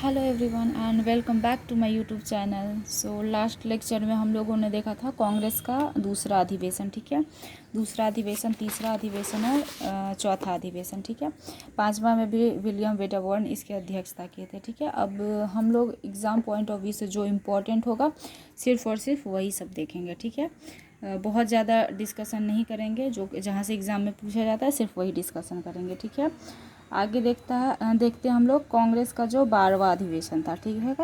Hello everyone and welcome back to my YouTube channel. So last lecture में हम लोगों ने देखा था कांग्रेस का दूसरा अधिवेशन, ठीक है। दूसरा अधिवेशन, तीसरा अधिवेशन और चौथा अधिवेशन, ठीक है। पांचवा में भी विलियम वेटरबर्न इसकी अध्यक्षता किए थे, ठीक है। अब हम लोग एग्ज़ाम पॉइंट ऑफ व्यू से जो इम्पोर्टेंट होगा सिर्फ और सिर्फ वही सब देखेंगे, ठीक है। बहुत ज़्यादा डिस्कशन नहीं करेंगे, जो जहाँ से एग्ज़ाम में पूछा जाता है सिर्फ वही डिस्कशन करेंगे, ठीक है। आगे देखते हैं हम लोग कांग्रेस का जो 12वां अधिवेशन था, ठीक है।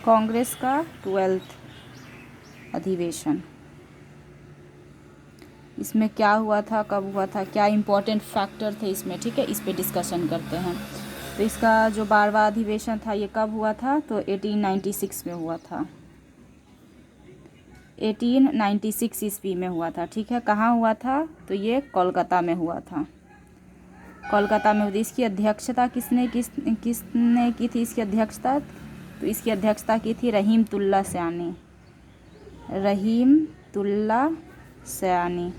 कांग्रेस का 12th अधिवेशन, इसमें क्या हुआ था, कब हुआ था, क्या इम्पोर्टेंट फैक्टर थे इसमें, ठीक है। इस पे डिस्कशन करते हैं। तो इसका जो 12वां अधिवेशन था ये कब हुआ था, तो 1896 में हुआ था। 1896 ईस्वी में हुआ था, ठीक है। कहाँ हुआ था, तो ये कोलकाता में हुआ था। कोलकाता में हुई। इसकी अध्यक्षता किसने की थी इसकी अध्यक्षता, तो इसकी अध्यक्षता की थी रहीमतुल्ला सयानी। रहीमतुल्ला सयानी,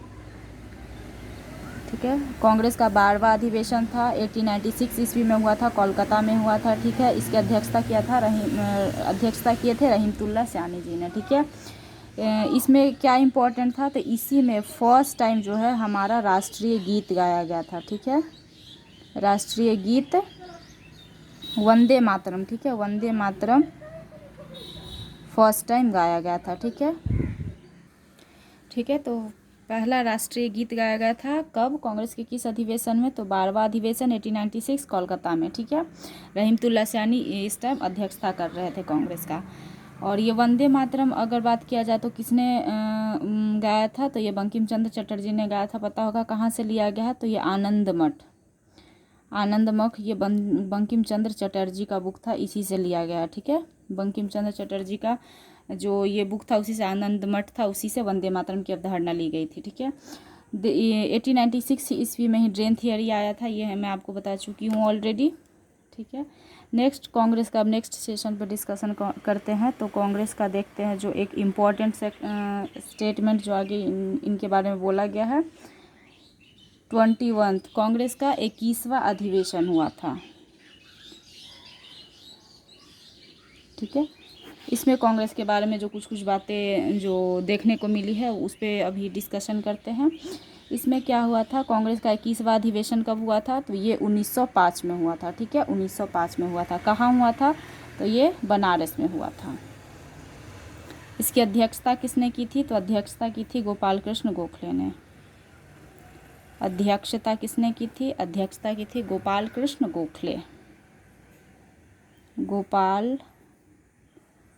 ठीक है। कांग्रेस का 12वां अधिवेशन था, 1896 ईस्वी में हुआ था, कोलकाता में हुआ था, ठीक है। इसकी अध्यक्षता किए थे रहीमतुल्ला सयानी जी ने, ठीक है। इसमें क्या इम्पोर्टेंट था, तो इसी में फर्स्ट टाइम जो है हमारा राष्ट्रीय गीत गाया गया था, ठीक है। राष्ट्रीय गीत वंदे मातरम, ठीक है। वंदे मातरम फर्स्ट टाइम गाया गया था, ठीक है। ठीक है, तो पहला राष्ट्रीय गीत गाया गया था कब, कांग्रेस के किस अधिवेशन में, तो 12वां अधिवेशन 1896 कोलकाता में, ठीक है। रहीमतुल्ला सयानी इस टाइम अध्यक्षता कर रहे थे कांग्रेस का। और ये वंदे मातरम अगर बात किया जाए तो किसने गाया था, तो ये बंकिम चंद्र चटर्जी ने गाया था। पता होगा कहाँ से लिया गया है, तो ये आनंद मठ, ये बंकिम चंद्र चटर्जी का बुक था, इसी से लिया गया, ठीक है। बंकिम चंद्र चटर्जी का जो ये बुक था उसी से, आनंद मठ था, उसी से वंदे मातरम की अवधारणा ली गई थी, ठीक है। 1896 ईस्वी में ही ड्रेन थियरी आया था, ये है मैं आपको बता चुकी हूँ ऑलरेडी, ठीक है। नेक्स्ट कांग्रेस का अब नेक्स्ट सेशन पर डिस्कशन करते हैं। तो कांग्रेस का देखते हैं जो एक इम्पॉर्टेंट स्टेटमेंट जो आगे इनके बारे में बोला गया है। 21 कांग्रेस का 21वां अधिवेशन हुआ था, ठीक है। इसमें कांग्रेस के बारे में जो कुछ बातें जो देखने को मिली है उस पर अभी डिस्कशन करते हैं। इसमें क्या हुआ था, कांग्रेस का 21वां अधिवेशन कब हुआ था, तो ये 1905 में हुआ था, ठीक है। 1905 में हुआ था। कहाँ हुआ था, तो ये बनारस में हुआ था। इसकी अध्यक्षता किसने की थी, तो अध्यक्षता की थी गोपाल कृष्ण गोखले ने। अध्यक्षता किसने की थी, अध्यक्षता की थी गोपाल कृष्ण गोखले। गोपाल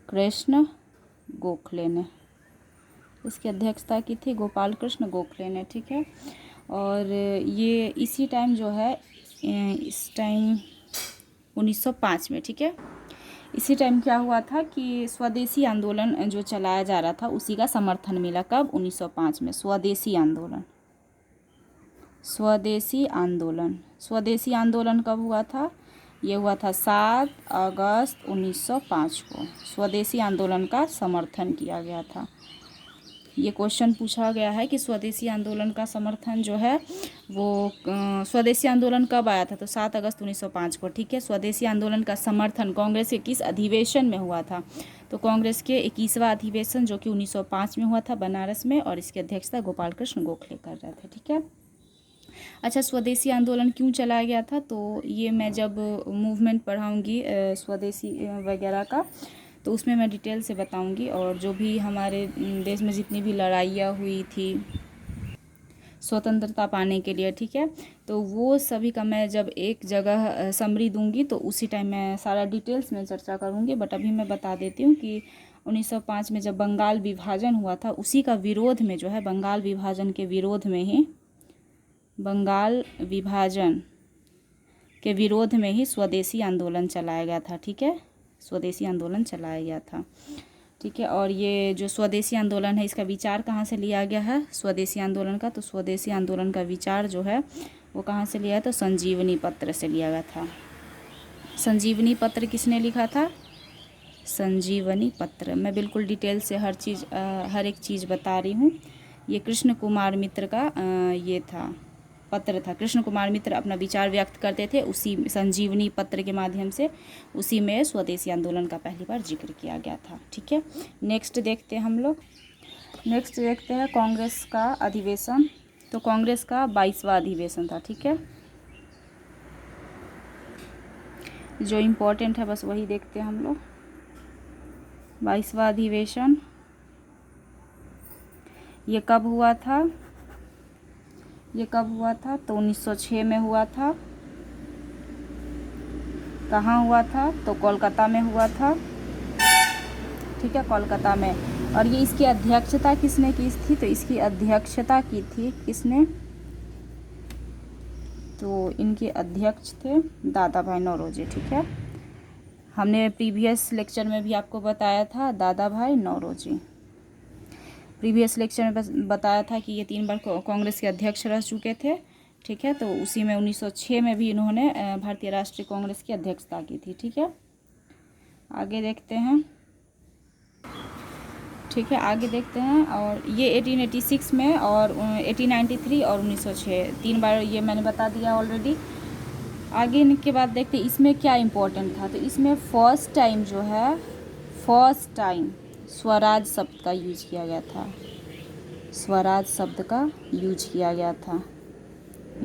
कृष्ण गोखले ने इसकी अध्यक्षता की थी, गोपाल कृष्ण गोखले ने, ठीक है। और ये इसी टाइम जो है, इस टाइम 1905 में, ठीक है। इसी टाइम क्या हुआ था कि स्वदेशी आंदोलन जो चलाया जा रहा था उसी का समर्थन मिला। कब, 1905 में। स्वदेशी आंदोलन कब हुआ था, ये हुआ था 7 अगस्त 1905 को। स्वदेशी आंदोलन का समर्थन किया गया था। ये क्वेश्चन पूछा गया है कि स्वदेशी आंदोलन का समर्थन जो है वो स्वदेशी आंदोलन कब आया था, तो 7 अगस्त 1905 को, ठीक है। स्वदेशी आंदोलन का समर्थन कांग्रेस के किस अधिवेशन में हुआ था, तो कांग्रेस के 21वां अधिवेशन जो कि 1905 में हुआ था बनारस में, और इसकी अध्यक्षता गोपाल कृष्ण गोखले कर रहे थे, ठीक है। अच्छा, स्वदेशी आंदोलन क्यों चलाया गया था, तो ये मैं जब मूवमेंट पढ़ाऊँगी स्वदेशी वगैरह का, तो उसमें मैं डिटेल से बताऊंगी। और जो भी हमारे देश में जितनी भी लड़ाइयाँ हुई थी स्वतंत्रता पाने के लिए, ठीक है, तो वो सभी का मैं जब एक जगह समरी दूंगी तो उसी टाइम मैं सारा डिटेल्स में चर्चा करूंगी। बट अभी मैं बता देती हूँ कि 1905 में जब बंगाल विभाजन हुआ था, उसी का विरोध में जो है, बंगाल विभाजन के विरोध में ही स्वदेशी आंदोलन चलाया गया था, ठीक है। स्वदेशी आंदोलन चलाया गया था, ठीक है। और ये जो स्वदेशी आंदोलन है इसका विचार कहाँ से लिया गया है, स्वदेशी आंदोलन का, तो स्वदेशी आंदोलन का विचार जो है वो कहाँ से लिया है, तो संजीवनी पत्र से लिया गया था। संजीवनी पत्र किसने लिखा था, संजीवनी पत्र। मैं बिल्कुल डिटेल से हर एक चीज़ बता रही हूँ। ये कृष्ण कुमार मित्र का ये था, पत्र था, कृष्ण कुमार मित्र अपना विचार व्यक्त करते थे, उसी संजीवनी पत्र के माध्यम से, उसी में स्वदेशी आंदोलन का पहली बार जिक्र किया गया था। ठीक है, नेक्स्ट देखते हैं हम लोग। नेक्स्ट देखते हैं कांग्रेस का अधिवेशन। तो कांग्रेस का 22वां अधिवेशन था। ठीक है, जो इम्पोर्टेंट है बस वही देखते हैं हम लोग। 22वां अधिवेशन ये कब हुआ था? ये कब हुआ था? तो 1906 में हुआ था। कहाँ हुआ था? तो कोलकाता में हुआ था। ठीक है, कोलकाता में। और ये इसकी अध्यक्षता किसने की थी? तो इसकी अध्यक्षता की थी किसने? तो इनके अध्यक्ष थे दादा भाई नौरोजी। ठीक है, हमने प्रीवियस लेक्चर में भी आपको बताया था दादा भाई नौरोजी। प्रीवियस लेक्चर में बताया था कि ये 3 बार कांग्रेस के अध्यक्ष रह चुके थे। ठीक है, तो उसी में 1906 में भी इन्होंने भारतीय राष्ट्रीय कांग्रेस की अध्यक्षता की थी। ठीक है, आगे देखते हैं। ठीक है, आगे देखते हैं। और ये 1886 में और 1893 और 1906 3 बार ये मैंने बता दिया ऑलरेडी। आगे इनके बाद देखते हैं इसमें क्या इम्पोर्टेंट था। तो इसमें फर्स्ट टाइम जो है, फर्स्ट टाइम स्वराज शब्द का यूज किया गया था। स्वराज शब्द का यूज किया गया था,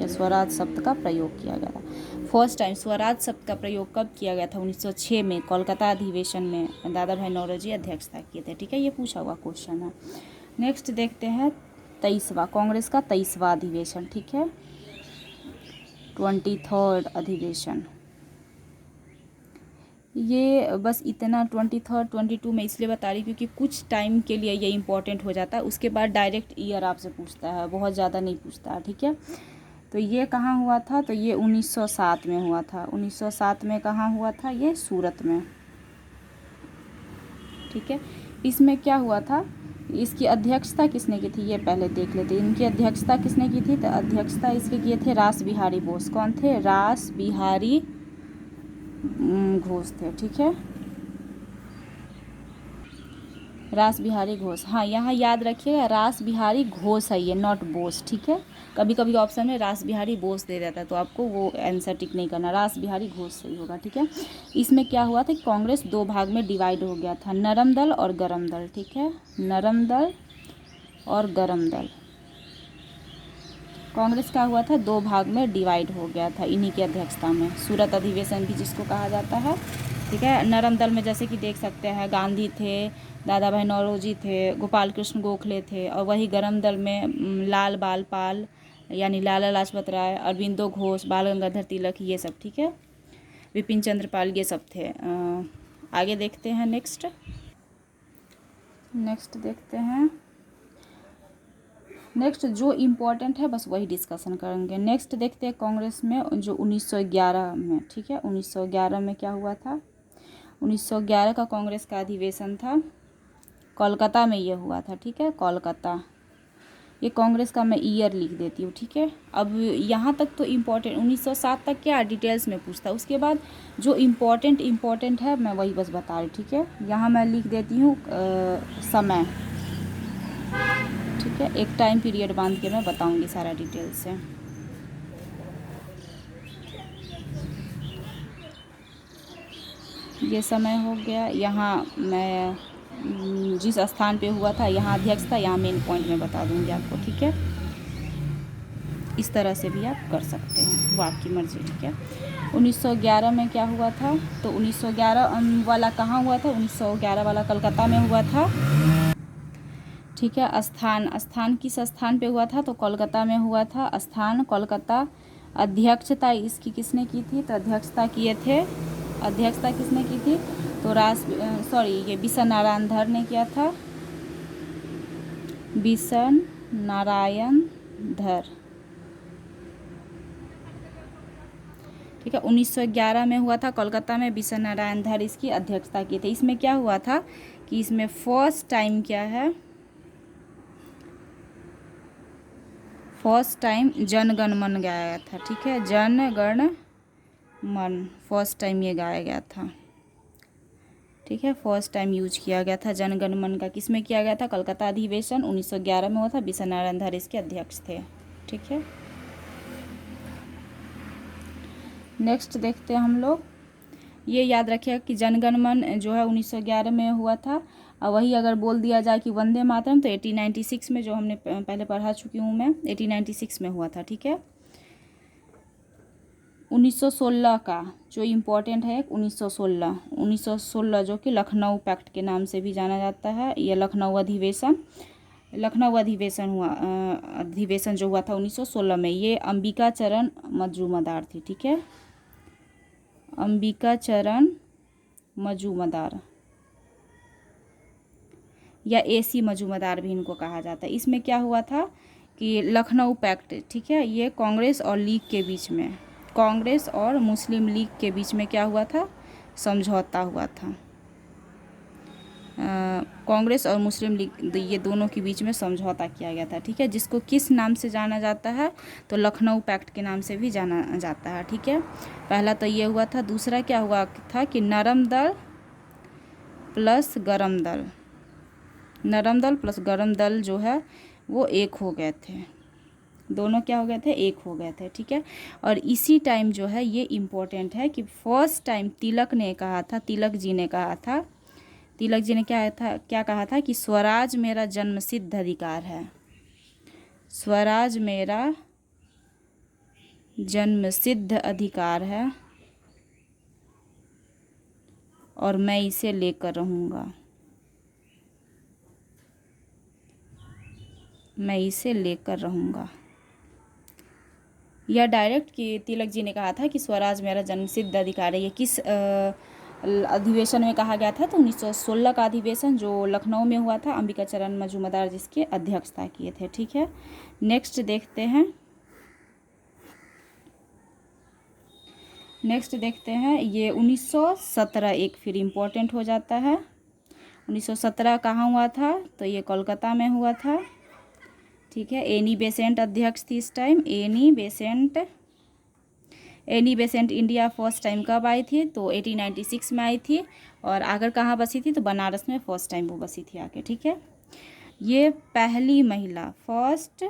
या स्वराज शब्द का प्रयोग किया गया था। फर्स्ट टाइम स्वराज शब्द का प्रयोग कब किया गया था? 1906 में कोलकाता अधिवेशन में दादा भाई नौरोजी अध्यक्षता किए थे। ठीक है, ये पूछा हुआ क्वेश्चन है। नेक्स्ट देखते हैं 23वां, कांग्रेस का 23वां अधिवेशन। ठीक है, 23rd अधिवेशन। ये बस इतना 23rd 22 में इसलिए बता रही क्योंकि कुछ टाइम के लिए ये इंपॉर्टेंट हो जाता है, उसके बाद डायरेक्ट ईयर आपसे पूछता है, बहुत ज़्यादा नहीं पूछता है। ठीक है, तो ये कहाँ हुआ था? तो ये 1907 में हुआ था। 1907 में कहाँ हुआ था? ये सूरत में। ठीक है, इसमें क्या हुआ था? इसकी अध्यक्षता किसने की थी ये पहले देख लेते। इनकी अध्यक्षता किसने की थी? तो अध्यक्षता इसके किए थे रास बिहारी बोस। कौन थे? रास बिहारी घोष थे। ठीक है, रास बिहारी घोष। हाँ, यहाँ याद रखिएगा रास बिहारी घोष है ये, नॉट बोस। ठीक है, कभी कभी ऑप्शन में रास बिहारी बोस दे देता है, तो आपको वो आंसर टिक नहीं करना, रास बिहारी घोष सही होगा। ठीक है, इसमें क्या हुआ था कि कांग्रेस 2 भाग में डिवाइड हो गया था, नरम दल और गरम दल। ठीक है, नरम दल और गरम दल। कांग्रेस क्या हुआ था? 2 भाग में डिवाइड हो गया था इन्हीं की अध्यक्षता में, सूरत अधिवेशन भी जिसको कहा जाता है। ठीक है, नरम दल में जैसे कि देख सकते हैं गांधी थे, दादा भाई नौरोजी थे, गोपाल कृष्ण गोखले थे। और वही गरम दल में लाल बाल पाल यानी लाला लाजपत राय, अरविंदो घोष, बाल गंगाधर तिलक, ये सब। ठीक है, विपिन चंद्र पाल, ये सब थे। आगे देखते हैं। नेक्स्ट देखते हैं। नेक्स्ट जो इम्पोर्टेंट है बस वही डिस्कशन करेंगे। नेक्स्ट देखते हैं कांग्रेस में जो 1911 में। ठीक है, 1911 में क्या हुआ था? 1911 का कांग्रेस का अधिवेशन था, कोलकाता में ये हुआ था। ठीक है, कोलकाता। ये कांग्रेस का मैं ईयर लिख देती हूँ। ठीक है, अब यहाँ तक तो इम्पोर्टेंट 1907 तक क्या डिटेल्स में पूछता है, उसके बाद जो इम्पोर्टेंट है मैं वही बस बता रही। ठीक है, यहाँ मैं लिख देती हूँ समय। ठीक है, एक टाइम पीरियड बांध के मैं बताऊंगी सारा डिटेल से। ये समय हो गया। यहाँ मैं जिस स्थान पे हुआ था यहाँ अध्यक्ष था, यहाँ मेन पॉइंट में बता दूंगी आपको। ठीक है, इस तरह से भी आप कर सकते हैं, वो आपकी मर्जी। ठीक है, 1911 में क्या हुआ था? तो 1911 वाला कहाँ हुआ था? 1911 वाला कलकत्ता में हुआ था। ठीक है, स्थान किस स्थान पे हुआ था? तो कोलकाता में हुआ था। स्थान कोलकाता। अध्यक्षता इसकी किसने की थी? तो अध्यक्षता किसने की थी? तो ये बिशन नारायण धर ने किया था, बिशन नारायण धर। ठीक है, 1911 में हुआ था कोलकाता में, बिशन नारायण धर इसकी अध्यक्षता की थी। इसमें क्या हुआ था कि इसमें फर्स्ट टाइम क्या है? फर्स्ट टाइम जन गण मन गाया गया था। ठीक है, जन गण मन फर्स्ट टाइम ये गाया गया था। ठीक है, फर्स्ट टाइम यूज किया गया था जन गण मन का। किस में किया गया था? कलकत्ता अधिवेशन 1911 में हुआ था, बिशन नारायण धर इसके अध्यक्ष थे। ठीक है, नेक्स्ट देखते हैं हम लोग। ये याद रखिएगा कि जनगण मन जो है 1911 में हुआ था, और वही अगर बोल दिया जाए कि वंदे मातरम तो 1896 में, जो हमने पहले पढ़ा चुकी हूँ मैं, 1896 में हुआ था। ठीक है। 1916 का जो इम्पोर्टेंट है, 1916 जो कि लखनऊ पैक्ट के नाम से भी जाना जाता है। यह लखनऊ अधिवेशन जो हुआ था 1916 में, ये अंबिका चरण मजूमदार थी। ठीक है, अंबिका चरण मजूमदार या एसी मजूमदार भी इनको कहा जाता है। इसमें क्या हुआ था कि लखनऊ पैक्ट, ठीक है, ये कांग्रेस और लीग के बीच में, कांग्रेस और मुस्लिम लीग के बीच में क्या हुआ था, समझौता हुआ था। कांग्रेस और मुस्लिम लीग ये दोनों के बीच में समझौता किया गया था। ठीक है, जिसको किस नाम से जाना जाता है, तो लखनऊ पैक्ट के नाम से भी जाना जाता है। ठीक है, पहला तो ये हुआ था। दूसरा क्या हुआ था कि नरम दल प्लस गरम दल जो है वो एक हो गए थे, दोनों क्या हो गए थे, एक हो गए थे। ठीक है, और इसी टाइम जो है ये इम्पोर्टेंट है कि फर्स्ट टाइम तिलक जी ने क्या कहा था कि स्वराज मेरा जन्मसिद्ध अधिकार है, स्वराज मेरा जन्मसिद्ध अधिकार है और मैं इसे लेकर रहूँगा, यह डायरेक्ट कि तिलक जी ने कहा था कि स्वराज मेरा जन्मसिद्ध अधिकार है। ये किस अधिवेशन में कहा गया था, तो 1916 का अधिवेशन जो लखनऊ में हुआ था, अंबिका चरण मजूमदार जिसके अध्यक्षता किए थे। ठीक है, नेक्स्ट देखते हैं ये 1917 एक फिर इम्पोर्टेंट हो जाता है। 1917 कहाँ हुआ था, तो ये कोलकाता में हुआ था। ठीक है, एनी बेसेंट अध्यक्ष थी इस time. Annie Besant India first time कब आई थी, तो 1896 में आई थी, और आगर कहाँ बसी थी, तो बनारस में फर्स्ट टाइम वो बसी थी आके। ठीक है, ये पहली फर्स्ट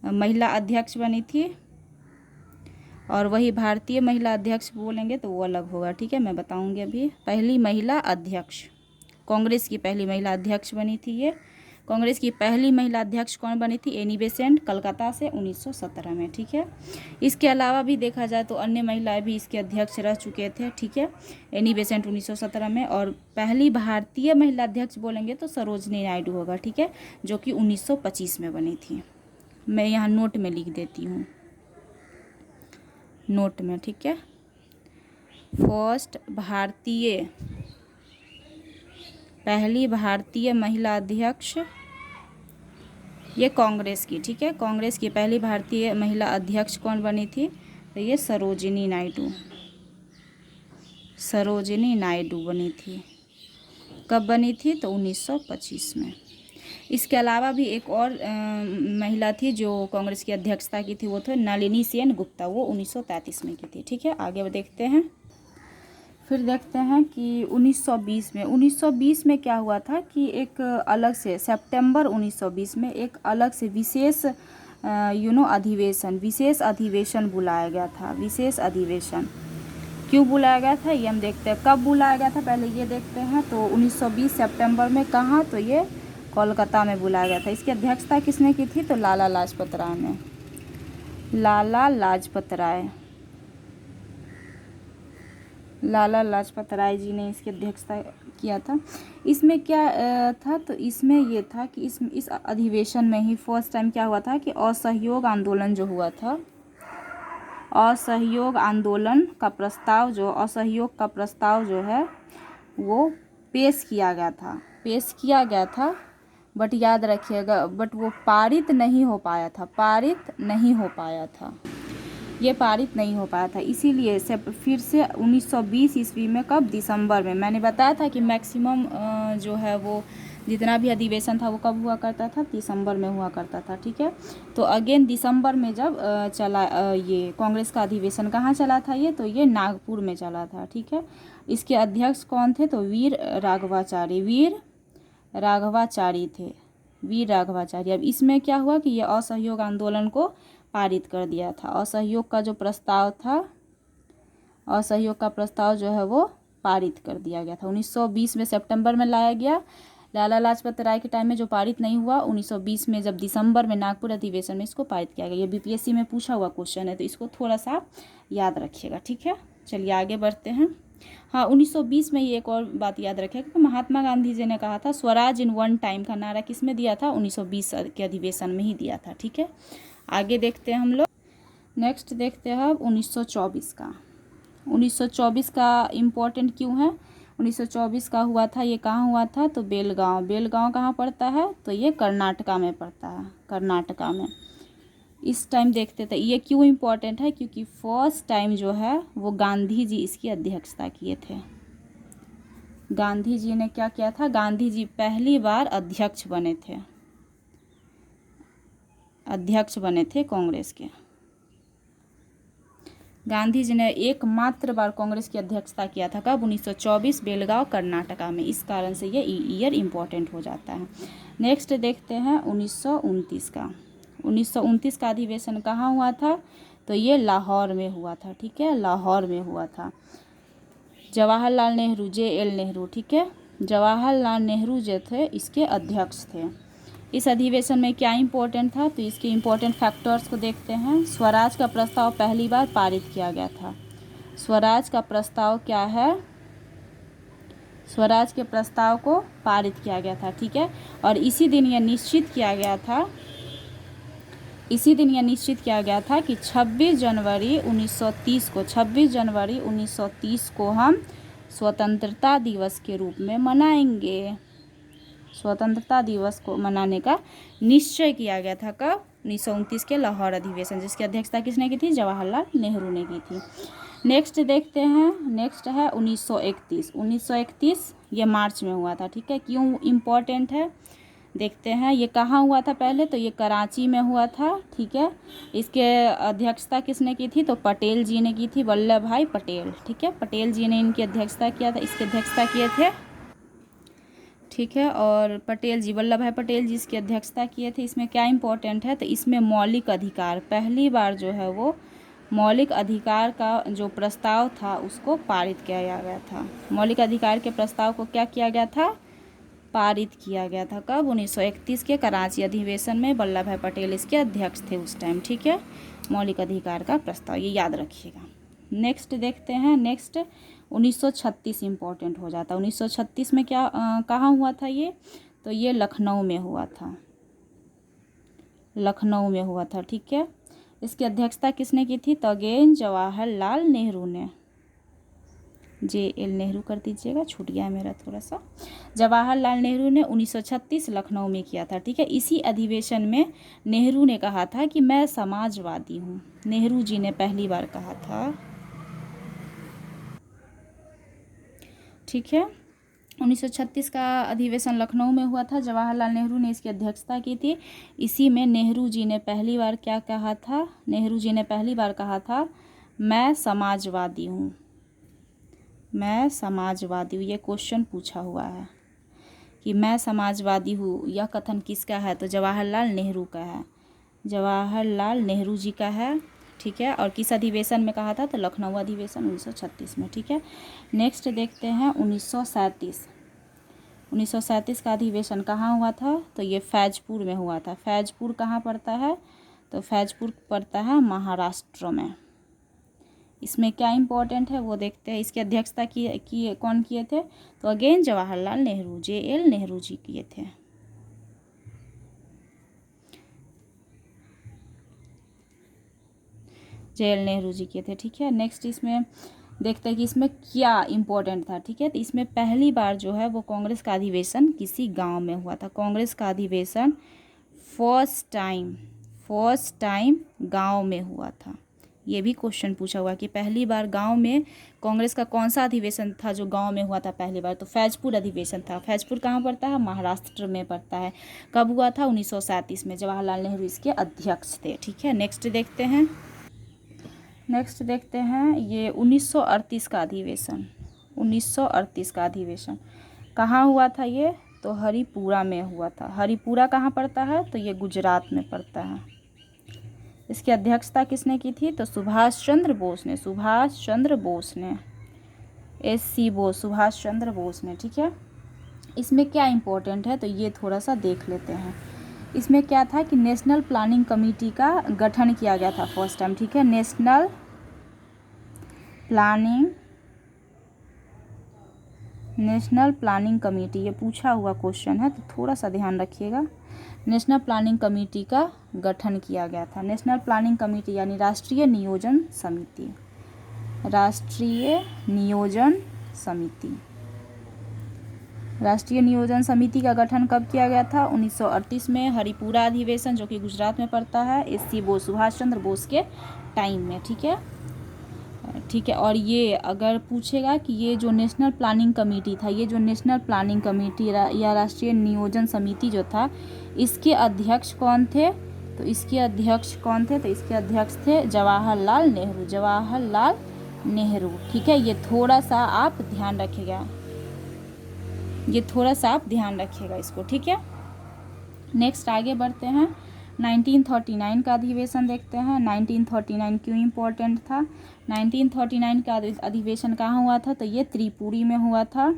महिला अध्यक्ष बनी थी, और वही भारतीय महिला अध्यक्ष बोलेंगे तो वो अलग होगा। ठीक है, मैं बताऊंगी अभी। पहली महिला अध्यक्ष, कांग्रेस की पहली महिला अध्यक्ष बनी थी ये। कांग्रेस की पहली महिला अध्यक्ष कौन बनी थी, एनी बेसेंट, कलकत्ता से 1917 में। ठीक है, इसके अलावा भी देखा जाए तो अन्य महिलाएं भी इसके अध्यक्ष रह चुके थे। ठीक है, एनी बेसेंट 1917 में, और पहली भारतीय महिला अध्यक्ष बोलेंगे तो सरोजनी नायडू होगा। ठीक है, जो कि 1925 में बनी थी। मैं यहाँ नोट में लिख देती हूँ, नोट में। ठीक है, फर्स्ट पहली भारतीय महिला अध्यक्ष ये कांग्रेस की। ठीक है, कांग्रेस की पहली भारतीय महिला अध्यक्ष कौन बनी थी, तो ये सरोजिनी नायडू बनी थी। कब बनी थी, तो 1925 में। इसके अलावा भी एक और महिला थी जो कांग्रेस की अध्यक्षता की थी, वो थे नलिनी सेन गुप्ता, वो 1933 में की थी। ठीक है, आगे देखते हैं। फिर देखते हैं कि 1920 में क्या हुआ था कि एक अलग से सितंबर 1920 में एक अलग से विशेष विशेष अधिवेशन बुलाया गया था। विशेष अधिवेशन क्यों बुलाया गया था, ये हम देखते हैं। कब बुलाया गया था, पहले ये देखते हैं। तो 1920 सितंबर में, कहाँ, तो ये कोलकाता में बुलाया गया था। इसकी अध्यक्षता किसने की थी, तो लाला लाजपत राय जी ने इसकी अध्यक्षता किया था। इसमें क्या था, तो इसमें ये था कि इस अधिवेशन में ही फर्स्ट टाइम क्या हुआ था कि असहयोग आंदोलन जो हुआ था, असहयोग का प्रस्ताव जो है वो पेश किया गया था, बट याद रखिएगा, बट वो पारित नहीं हो पाया था। इसीलिए से फिर से 1920 ईस्वी में, कब, दिसंबर में। मैंने बताया था कि मैक्सिमम जो है वो जितना भी अधिवेशन था वो कब हुआ करता था, दिसंबर में हुआ करता था। ठीक है, तो अगेन दिसंबर में जब ये कांग्रेस का अधिवेशन कहाँ चला था, तो ये नागपुर में चला था। ठीक है, इसके अध्यक्ष कौन थे, तो वीर राघवाचारी। अब इसमें क्या हुआ कि ये असहयोग आंदोलन को पारित कर दिया था। असहयोग का जो प्रस्ताव था असहयोग का प्रस्ताव जो है वो पारित कर दिया गया था। 1920 में सितंबर में लाया गया। लाला लाजपत राय के टाइम में जो पारित नहीं हुआ, 1920 में जब दिसंबर में नागपुर अधिवेशन में इसको पारित किया गया। ये बीपीएससी में पूछा हुआ क्वेश्चन है, तो इसको थोड़ा सा याद रखिएगा, ठीक है। चलिए आगे बढ़ते हैं। हाँ, 1920 में ये एक और बात याद रखिएगा कि महात्मा गांधी जी ने कहा था स्वराज इन वन टाइम का नारा किस में दिया था, 1920 के अधिवेशन में ही दिया था, ठीक है। आगे देखते हैं हम लोग। नेक्स्ट देखते हैं अब 1924 का। 1924 का इम्पोर्टेंट क्यों है? 1924 का हुआ था, ये कहाँ हुआ था, तो बेलगांव। बेलगांव कहाँ पड़ता है, तो ये कर्नाटका में पड़ता है, कर्नाटका में। इस टाइम देखते थे ये क्यों इम्पोर्टेंट है, क्योंकि फर्स्ट टाइम जो है वो गांधी जी इसकी अध्यक्षता किए थे। गांधी जी ने क्या किया था, गांधी जी पहली बार अध्यक्ष बने थे, अध्यक्ष बने थे कांग्रेस के। गांधी जी ने एकमात्र बार कांग्रेस की अध्यक्षता किया था, कब, 1924, बेलगांव, कर्नाटका में। इस कारण से ये ईयर इम्पोर्टेंट हो जाता है। नेक्स्ट देखते हैं 1929 का। 1929 का अधिवेशन कहाँ हुआ था, तो ये लाहौर में हुआ था, ठीक है, लाहौर में हुआ था। जवाहरलाल नेहरू, JL नेहरू, ठीक है, जवाहरलाल नेहरू जो थे इसके अध्यक्ष थे। इस अधिवेशन में क्या इम्पोर्टेंट था, तो इसके इम्पोर्टेंट फैक्टर्स को देखते हैं। स्वराज का प्रस्ताव पहली बार पारित किया गया था। स्वराज का प्रस्ताव क्या है, स्वराज के प्रस्ताव को पारित किया गया था, ठीक है। और इसी दिन यह निश्चित किया गया था, इसी दिन यह निश्चित किया गया था कि 26 जनवरी 1930 को, 26 जनवरी 1930 को हम स्वतंत्रता दिवस के रूप में मनाएंगे। स्वतंत्रता दिवस को मनाने का निश्चय किया गया था, कब, 1929 के लाहौर अधिवेशन, जिसकी अध्यक्षता किसने की थी, जवाहरलाल नेहरू ने की थी। नेक्स्ट देखते हैं, नेक्स्ट है 1931। 1931 ये मार्च में हुआ था, ठीक है। क्यों इम्पोर्टेंट है देखते हैं। ये कहाँ हुआ था पहले, तो ये कराची में हुआ था, ठीक है। इसके अध्यक्षता किसने की थी, तो पटेल जी ने की थी, वल्लभ भाई पटेल, ठीक है, पटेल जी ने इनकी अध्यक्षता किया था, इसकी अध्यक्षता किए थे, ठीक है। और पटेल जी, वल्लभ भाई पटेल जी इसकी अध्यक्षता किए थे। इसमें क्या इम्पोर्टेंट है, तो इसमें मौलिक अधिकार, पहली बार जो है वो मौलिक अधिकार का जो प्रस्ताव था उसको पारित किया गया था। मौलिक अधिकार के प्रस्ताव को क्या किया गया था, पारित किया गया था, कब, 1931 के कराची अधिवेशन में। वल्लभ भाई पटेल इसके अध्यक्ष थे उस टाइम, ठीक है। मौलिक अधिकार का प्रस्ताव, ये याद रखिएगा। नेक्स्ट देखते हैं। नेक्स्ट 1936 इम्पोर्टेंट हो जाता है। 1936 में क्या कहाँ हुआ था ये, तो ये लखनऊ में हुआ था, लखनऊ में हुआ था, ठीक है। इसकी अध्यक्षता किसने की थी, तो अगेन जवाहरलाल नेहरू ने, JL नेहरू कर दीजिएगा, छूट गया मेरा थोड़ा सा। जवाहरलाल नेहरू ने 1936 लखनऊ में किया था, ठीक है। इसी अधिवेशन में नेहरू ने कहा था कि मैं समाजवादी हूँ। नेहरू जी ने पहली बार कहा था, ठीक है। 1936 का अधिवेशन लखनऊ में हुआ था, जवाहरलाल नेहरू ने इसकी अध्यक्षता की थी। इसी में नेहरू जी ने पहली बार क्या कहा था, नेहरू जी ने पहली बार कहा था मैं समाजवादी हूँ, मैं समाजवादी हूँ। ये क्वेश्चन पूछा हुआ है कि मैं समाजवादी हूँ, यह कथन किसका है, तो जवाहरलाल नेहरू का है, जवाहरलाल नेहरू जी का है, ठीक है। और किस अधिवेशन में कहा था, तो लखनऊ अधिवेशन 1936 में, ठीक है। नेक्स्ट देखते हैं 1937। 1937 का अधिवेशन कहाँ हुआ था, तो ये फैजपुर में हुआ था। फैजपुर कहाँ पड़ता है, तो फैजपुर पड़ता है महाराष्ट्र में। इसमें क्या इम्पोर्टेंट है वो देखते हैं। इसकी अध्यक्षता की कौन किए थे, तो अगेन जवाहरलाल नेहरू, JL नेहरू जी किए थे। JL नेहरू जी किए थे, ठीक है। नेक्स्ट इसमें देखते हैं कि इसमें क्या इम्पोर्टेंट था, ठीक है। तो इसमें पहली बार जो है वो कांग्रेस का अधिवेशन किसी गांव में हुआ था। कांग्रेस का अधिवेशन फर्स्ट टाइम गांव में हुआ था। ये भी क्वेश्चन पूछा हुआ कि पहली बार गांव में कांग्रेस का कौन सा अधिवेशन था जो गांव में हुआ था पहली बार, तो फैजपुर अधिवेशन था। फैजपुर कहाँ पड़ता है, महाराष्ट्र में पड़ता है। कब हुआ था, 1937 में। जवाहरलाल नेहरू इसके अध्यक्ष थे, ठीक है। नेक्स्ट देखते हैं, नेक्स्ट देखते हैं ये 1938 का अधिवेशन। 1938 का अधिवेशन कहाँ हुआ था ये, तो हरिपुरा में हुआ था। हरिपुरा कहाँ पड़ता है, तो ये गुजरात में पड़ता है, इसकी अध्यक्षता किसने की थी? तो सुभाष चंद्र बोस ने, सुभाष चंद्र बोस ने, SC बोस, सुभाष चंद्र बोस ने। ठीक है, इसमें क्या इम्पोर्टेंट है तो ये थोड़ा सा देख लेते हैं। इसमें क्या था कि नेशनल प्लानिंग कमेटी का गठन किया गया था फर्स्ट टाइम। ठीक है, नेशनल प्लानिंग कमेटी, ये पूछा हुआ क्वेश्चन है तो थोड़ा सा ध्यान रखिएगा। नेशनल प्लानिंग कमेटी का गठन किया गया था। नेशनल प्लानिंग कमेटी यानी राष्ट्रीय नियोजन समिति, राष्ट्रीय नियोजन समिति। राष्ट्रीय नियोजन समिति का गठन कब किया गया था? 1938 में, हरिपुरा अधिवेशन जो कि गुजरात में पड़ता है, SC बोस, सुभाष चंद्र बोस के टाइम में। ठीक है, ठीक है। और ये अगर पूछेगा कि ये जो नेशनल प्लानिंग कमेटी था, ये जो नेशनल प्लानिंग कमेटी या राष्ट्रीय नियोजन समिति जो था, इसके अध्यक्ष कौन थे? तो इसके अध्यक्ष कौन थे? तो इसके अध्यक्ष थे जवाहरलाल नेहरू, जवाहरलाल नेहरू। ठीक है, ये थोड़ा सा आप ध्यान रखिएगा, ये थोड़ा सा आप ध्यान रखिएगा इसको। ठीक है, नेक्स्ट आगे बढ़ते हैं। 1939 का अधिवेशन देखते हैं। 1939 क्यों इम्पोर्टेंट था? 1939 का अधिवेशन कहाँ हुआ था? तो ये त्रिपुरी में हुआ था।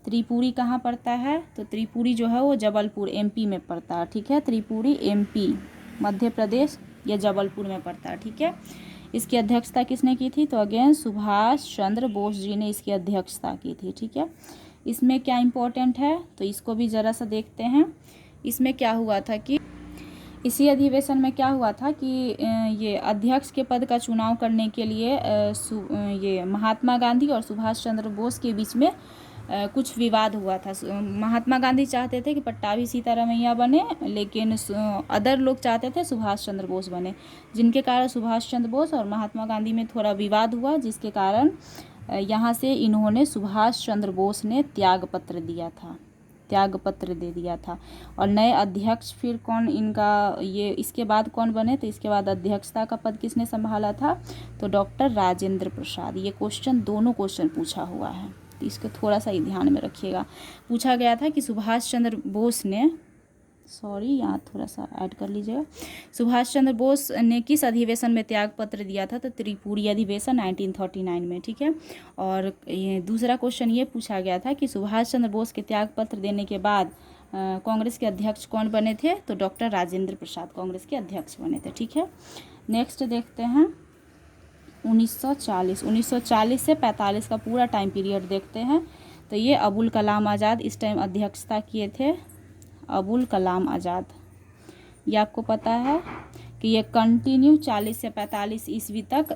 त्रिपुरी कहाँ पड़ता है? तो त्रिपुरी जो है वो जबलपुर MP में पड़ता है। ठीक है, त्रिपुरी MP मध्य प्रदेश या जबलपुर में पड़ता है। ठीक है, इसकी अध्यक्षता किसने की थी? तो अगेन सुभाष चंद्र बोस जी ने इसकी अध्यक्षता की थी। ठीक है, इसमें क्या इम्पोर्टेंट है तो इसको भी ज़रा सा देखते हैं। इसमें क्या हुआ था कि इसी अधिवेशन में क्या हुआ था कि ये अध्यक्ष के पद का चुनाव करने के लिए ये महात्मा गांधी और सुभाष चंद्र बोस के बीच में कुछ विवाद हुआ था। महात्मा गांधी चाहते थे कि पट्टाभी सीतारामैया बने, लेकिन अदर लोग चाहते थे सुभाष चंद्र बोस बने, जिनके कारण सुभाष चंद्र बोस और महात्मा गांधी में थोड़ा विवाद हुआ, जिसके कारण यहाँ से इन्होंने सुभाष चंद्र बोस ने त्याग पत्र दिया था, त्याग पत्र दे दिया था। और नए अध्यक्ष फिर कौन इनका, ये इसके बाद कौन बने? तो इसके बाद अध्यक्षता का पद किसने संभाला था? तो डॉक्टर राजेंद्र प्रसाद। ये क्वेश्चन, दोनों क्वेश्चन पूछा हुआ है तो इसको थोड़ा सा ही ध्यान में रखिएगा। पूछा गया था कि सुभाष चंद्र बोस ने, सॉरी यहाँ थोड़ा सा ऐड कर लीजिएगा, सुभाष चंद्र बोस ने किस अधिवेशन में त्याग पत्र दिया था? तो त्रिपुरी अधिवेशन 1939 में। ठीक है, और ये दूसरा क्वेश्चन ये पूछा गया था कि सुभाष चंद्र बोस के त्याग पत्र देने के बाद कांग्रेस के अध्यक्ष कौन बने थे? तो डॉक्टर राजेंद्र प्रसाद कांग्रेस के अध्यक्ष बने थे। ठीक है, नेक्स्ट देखते हैं 1940। 1940 से 45 का पूरा टाइम पीरियड देखते हैं। तो ये अबुल कलाम आज़ाद इस टाइम अध्यक्षता किए थे, अबुल कलाम आज़ाद। ये आपको पता है कि ये कंटिन्यू 40 से 45 ईस्वी तक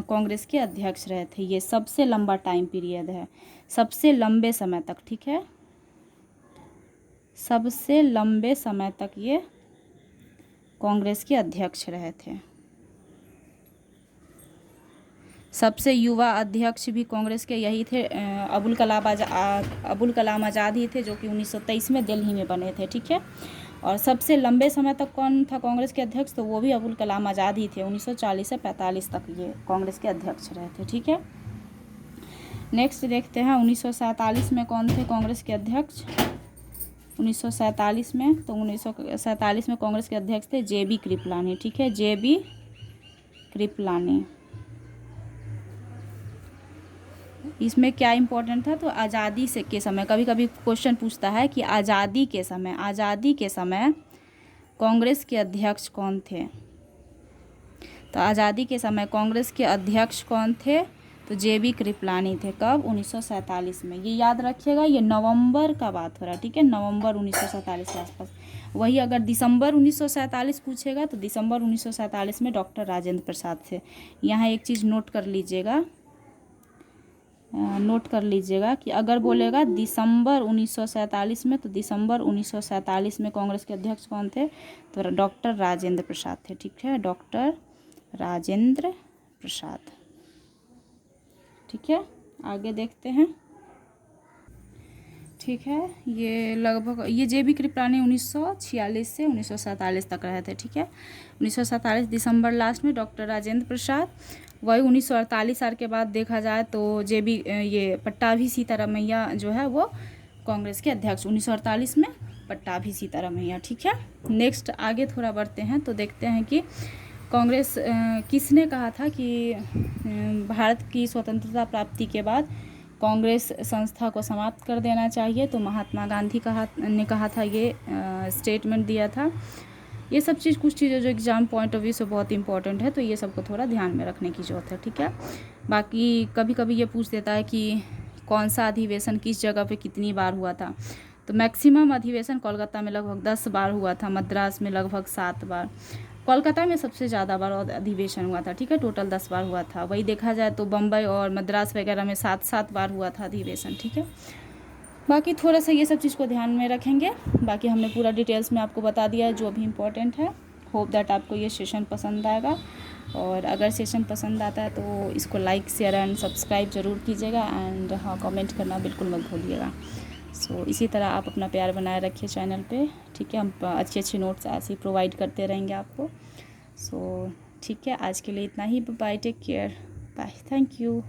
कांग्रेस के अध्यक्ष रहे थे। ये सबसे लंबा टाइम पीरियड है, सबसे लंबे समय तक। ठीक है, सबसे लंबे समय तक ये कांग्रेस के अध्यक्ष रहे थे। सबसे युवा अध्यक्ष भी कांग्रेस के यही थे, अबुल कलाम आज़ाद ही थे, जो कि 1923 में दिल्ली में बने थे। ठीक है, और सबसे लंबे समय तक कौन था कांग्रेस के अध्यक्ष? तो वो भी अबुल कलाम आज़ाद ही थे। 1940 से 45 तक ये कांग्रेस के अध्यक्ष रहे थे। ठीक है, नेक्स्ट देखते हैं 1947 में कौन थे कांग्रेस के अध्यक्ष? 1947 में, तो 1947 में कांग्रेस के अध्यक्ष थे JB कृपलानी। ठीक है, JB कृपलानी। इसमें क्या इम्पोर्टेंट था? तो आज़ादी से के समय, कभी कभी क्वेश्चन पूछता है कि आज़ादी के समय कांग्रेस के अध्यक्ष कौन थे? तो आज़ादी के समय कांग्रेस के अध्यक्ष कौन थे? तो JB कृपलानी थे। कब? 1947 में। ये याद रखिएगा, ये नवंबर का बात हो रहा है। ठीक है, नवंबर 1947 के आसपास। वही अगर दिसंबर 1947 पूछेगा तो दिसंबर 1947 में डॉक्टर राजेंद्र प्रसाद थे। यहाँ एक चीज़ नोट कर लीजिएगा, कि अगर बोलेगा दिसंबर 1947 में, तो दिसंबर 1947 में कांग्रेस के अध्यक्ष कौन थे? तो डॉक्टर राजेंद्र प्रसाद थे। ठीक है, डॉक्टर राजेंद्र प्रसाद। ठीक है, आगे देखते हैं। ठीक है, ये लगभग ये JB कृपलानी 1946 से 1947 तक रहे थे। ठीक है, 1947 दिसंबर लास्ट में डॉक्टर राजेंद्र प्रसाद। वही 1948 साल के बाद देखा जाए तो ये पट्टाभी सीतारामैया जो है वो कांग्रेस के अध्यक्ष 1948 में, पट्टाभी सीतारामैया। ठीक है, नेक्स्ट आगे थोड़ा बढ़ते हैं तो देखते हैं कि कांग्रेस किसने कहा था कि भारत की स्वतंत्रता प्राप्ति के बाद कांग्रेस संस्था को समाप्त कर देना चाहिए? तो महात्मा गांधी ने कहा था, ये स्टेटमेंट दिया था। ये सब चीज़, कुछ चीज़ें जो एग्ज़ाम पॉइंट ऑफ व्यू से बहुत इंपॉर्टेंट है, तो ये सबको थोड़ा ध्यान में रखने की ज़रूरत है, ठीक है। बाकी कभी कभी ये पूछ देता है कि कौन सा अधिवेशन किस जगह पे कितनी बार हुआ था। तो मैक्सिमम अधिवेशन कोलकाता में लगभग 10 बार हुआ था, मद्रास में लगभग 7 बार, कोलकाता में सबसे ज़्यादा बार अधिवेशन हुआ था, ठीक है, टोटल 10 बार हुआ था। वही देखा जाए तो बम्बई और मद्रास वगैरह में 7-7 बार हुआ था अधिवेशन, ठीक है। बाकी थोड़ा सा ये सब चीज़ को ध्यान में रखेंगे। बाकी हमने पूरा डिटेल्स में आपको बता दिया है जो भी इम्पोर्टेंट है। होप दैट आपको ये सेशन पसंद आएगा, और अगर सेशन पसंद आता है तो इसको लाइक, शेयर एंड सब्सक्राइब ज़रूर कीजिएगा, एंड हाँ, कमेंट करना बिल्कुल मत भूलिएगा। सो इसी तरह आप अपना प्यार बनाए रखिए चैनल पे, ठीक है। हम अच्छी अच्छी नोट्स ऐसे ही प्रोवाइड करते रहेंगे आपको। सो ठीक है, आज के लिए इतना ही। Bye, take care, bye, thank you.